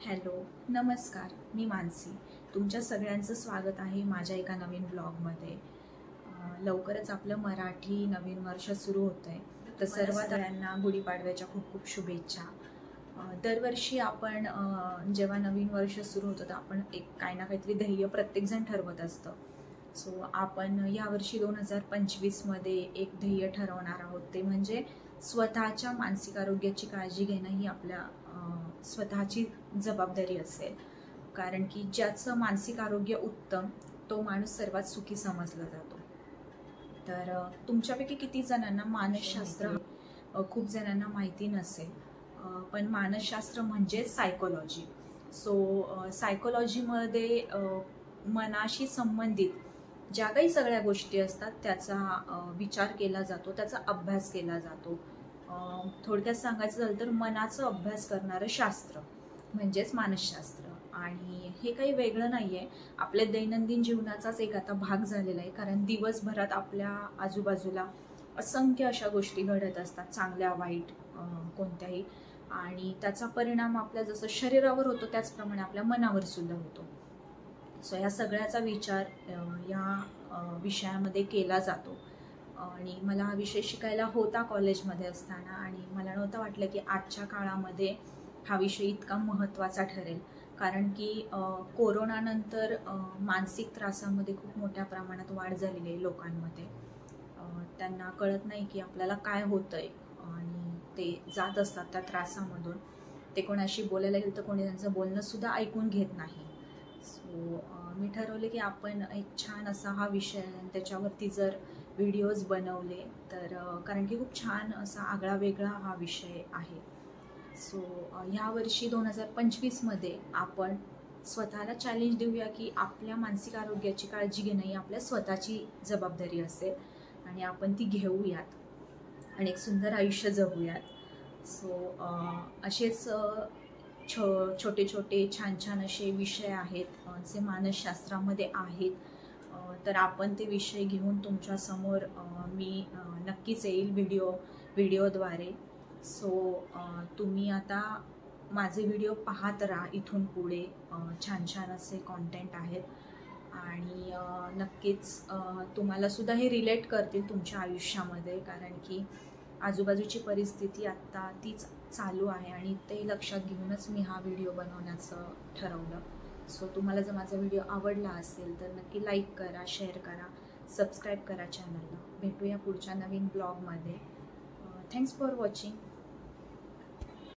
Hello, नमस्कार. मी मानसी. तुमच्या सगळ्यांचं स्वागत आहे माझ्या एका नवीन ब्लॉगमध्ये. लवकरच आपलं मराठी नवीन वर्ष सुरू होतंय, तर सगळ्यांना गुढीपाडव्याच्या खूप खूप शुभेच्छा. दरवर्षी आपण जेव्हा नवीन वर्ष सुरू होतं तर आपण काही ना काहीतरी ध्येय प्रत्येकजण ठरवत असतं. सो आपण यावर्षी 2025मध्ये एक ध्येय ठरवणार आहोत, ते म्हणजे स्वतःच्या मानसिक आरोग्याची काळजी घेणं ही आपल्या स्वतःची जबाबदारी असेल. कारण की ज्याचं मानसिक आरोग्य उत्तम तो माणूस सर्वात सुखी समजला जातो. तर तुमच्यापैकी किती जणांना मानसशास्त्र खूप जणांना माहिती नसेल, पण मानसशास्त्र म्हणजे सायकोलॉजी. सो सायकोलॉजीमध्ये मनाशी संबंधित ज्या काही सगळ्या गोष्टी असतात त्याचा विचार केला जातो, त्याचा अभ्यास केला जातो. थोडक्यात सांगायचं झालं तर मनाचा अभ्यास करणारं शास्त्र म्हणजेच मानसशास्त्र. आणि हे काही वेगळं नाही आहे, आपल्या दैनंदिन जीवनाचाच एक आता भाग झालेला आहे. कारण दिवसभरात आपल्या आजूबाजूला असंख्य अशा गोष्टी घडत असतात, चांगल्या वाईट कोणत्याही, आणि त्याचा परिणाम आपल्या जसं शरीरावर होतो त्याचप्रमाणे आपल्या मनावर सुद्धा होतो. सो ह्या सगळ्याचा विचार या विषयामध्ये केला जातो. आणि मला हा विषय शिकायला होता कॉलेजमध्ये असताना, आणि मला नव्हतं वाटलं की आजच्या काळामध्ये हा विषय इतका महत्त्वाचा ठरेल. कारण की कोरोनानंतर मानसिक त्रासामध्ये खूप मोठ्या प्रमाणात वाढ झालेली आहे लोकांमध्ये. त्यांना कळत नाही की आपल्याला काय होतंय, आणि ते जात असतात त्या त्रासामधून. ते कोणाशी बोलायला गेलं तर कोणी त्यांचं बोलणं सुद्धा ऐकून घेत नाही. सो मी ठरवले की आपण एक छान असा हा विषय त्याच्यावरती जर व्हिडिओज बनवले तर, कारण की खूप छान असा आगळा वेगळा हा विषय आहे. सो ह्या वर्षी 2025मध्ये आपण स्वतःला चॅलेंज देऊया की आपल्या मानसिक आरोग्याची काळजी घेणं ही आपल्या स्वतःची जबाबदारी असेल, आणि आपण ती घेऊयात आणि एक सुंदर आयुष्य जगूयात. सो असेच छोटे छोटे छान छान असे विषय आहेत जे मानसशास्त्रामध्ये आहेत. तर आपण ते विषय घेऊन तुमच्यासमोर मी नक्कीच येईल व्हिडिओद्वारे. सो तुम्ही आता माझे व्हिडिओ पाहत राहा इथून पुढे. छान छान असे कॉन्टेंट आहेत, आणि नक्कीच तुम्हाला सुद्धा हे रिलेट करतील तुमच्या आयुष्यामध्ये. कारण की आजूबाजूची परिस्थिती आत्ता तीच चालू आहे, आणि ते लक्षात घेऊनच मी हा व्हिडिओ बनवण्याचं ठरवलं. सो तुम्हाला जर माझा व्हिडिओ आवडला असेल तर नक्की लाईक करा, शेअर करा, सबस्क्राईब करा चॅनलला. भेटूया पुढच्या नवीन ब्लॉगमध्ये. Thanks for watching.